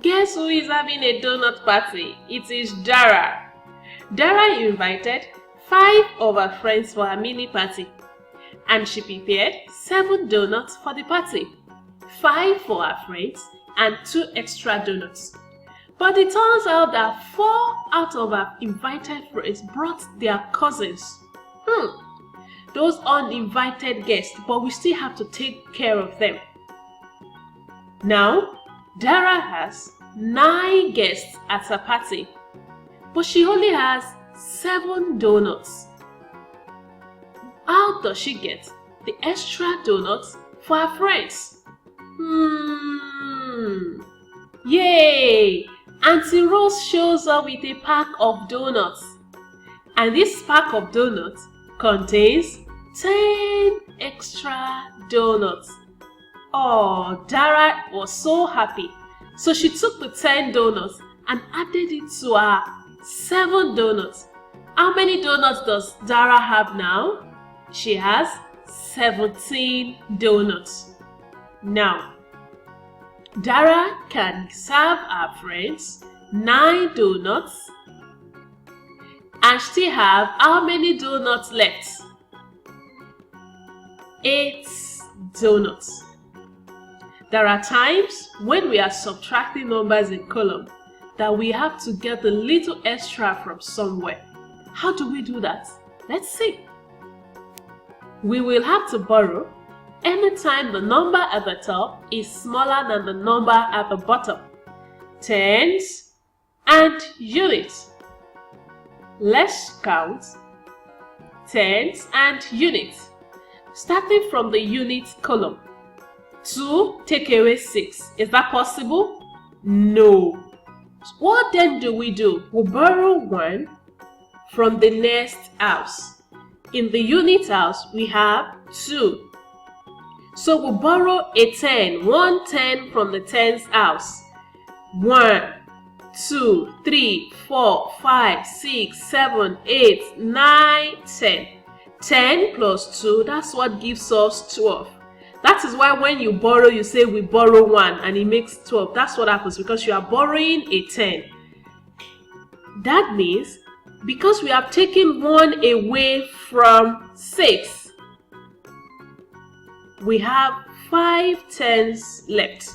Guess who is having a donut party? It is Dara. Dara invited 5 of her friends for her mini party, and she prepared 7 donuts for the party, 5 for her friends and 2 extra donuts. But it turns out that 4 out of her invited friends brought their cousins. Those uninvited guests, but we still have to take care of them. Now, Dara has 9 guests at her party, but she only has 7 donuts. How does she get the extra donuts for her friends? Yay! Auntie Rose shows up with a pack of donuts, and this pack of donuts contains 10 extra donuts. Oh, Dara was so happy. So she took the 10 donuts and added it to her 7 donuts. How many donuts does Dara have now? She has 17 donuts. Now, Dara can serve her friends 9 donuts and still have how many donuts left? 8 donuts. There are times when we are subtracting numbers in column that we have to get a little extra from somewhere. How do we do that? Let's see. We will have to borrow anytime the number at the top is smaller than the number at the bottom. Tens and units. Let's count tens and units. Starting from the units column. 2 take away 6. Is that possible? No. What then do? We borrow 1 from the next house. In the unit house, we have 2. So we borrow a 10, 1 10 from the tens house. 1, 2, 3, 4, 5, 6, 7, 8, 9, 10. 10 plus 2, that's what gives us 12. That is why when you borrow, you say we borrow 1 and it makes 12. That's what happens because you are borrowing a 10. That means because we have taken 1 away from 6, we have 5 tens left.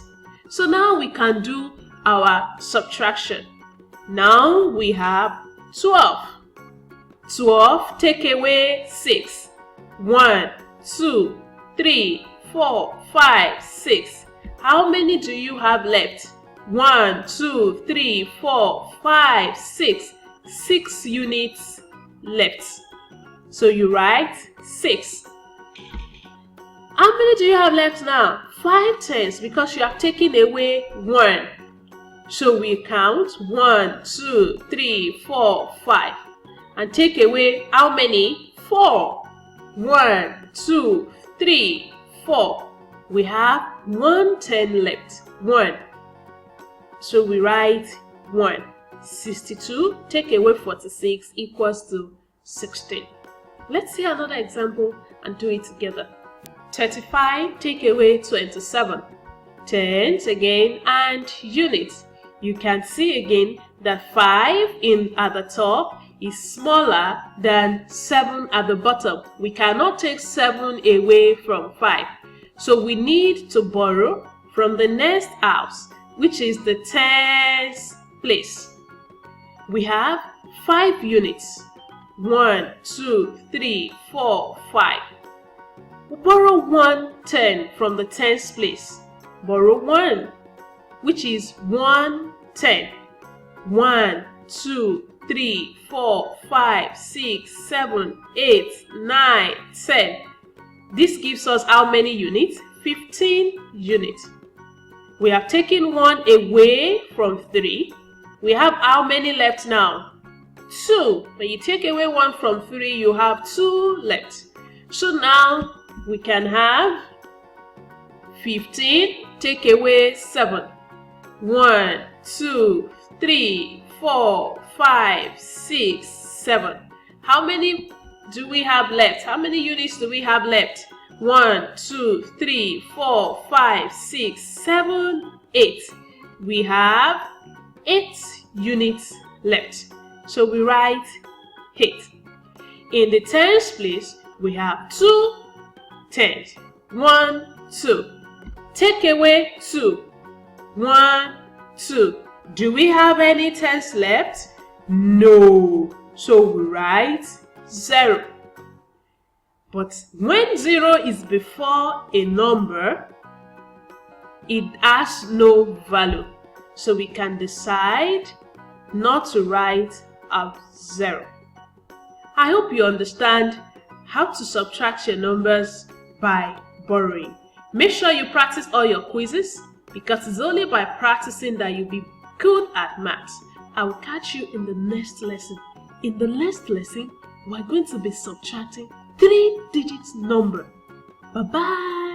So now we can do our subtraction. Now we have 12. 12 take away 6. 1, 2, 3, 4, 5, 6. How many do you have left? 1, 2, 3, 4, 5, 6. 6 units left. So you write 6. How many do you have left now? 5 tens because you have taken away 1. So we count 1, 2, 3, 4, 5. And take away how many? 4. 1, 2, 3, 4. We have 1 10 left. 1. So we write 1. 62 take away 46 equals to 16. Let's see another example and do it together. 35 take away 27. Tens again and units. You can see again that 5 at the top is smaller than 7 at the bottom. We cannot take 7 away from 5. So we need to borrow from the next house, which is the tens place. We have 5 units. 1, 2, 3, 4, 5. We borrow 1 10 from the tens place. Borrow 1, which is 1 10. 1, 2, 3, 4, 5, 6, 7, 8, 9, 10. This gives us how many units? 15 units. We have taken 1 away from 3. We have how many left now? 2. When you take away 1 from 3, you have 2 left. So now we can have 15 take away 7. 1, 2, 3, 4, 5, 6, 7. How many do we have left? How many units do we have left? 1, 2, 3, 4, 5, 6, 7, 8. we have 8 units left. So we write 8. In the tens place, we have 2 tens. 1, 2. Take away 2. 1, 2. Do we have any tens left? No. So we write 0. But when 0 is before a number, it has no value. So we can decide not to write out 0. I hope you understand how to subtract your numbers by borrowing. Make sure you practice all your quizzes, because it's only by practicing that you'll be good at maths. I will catch you in the next lesson. In the next lesson, we're going to be subtracting 3-digit number. Bye-bye.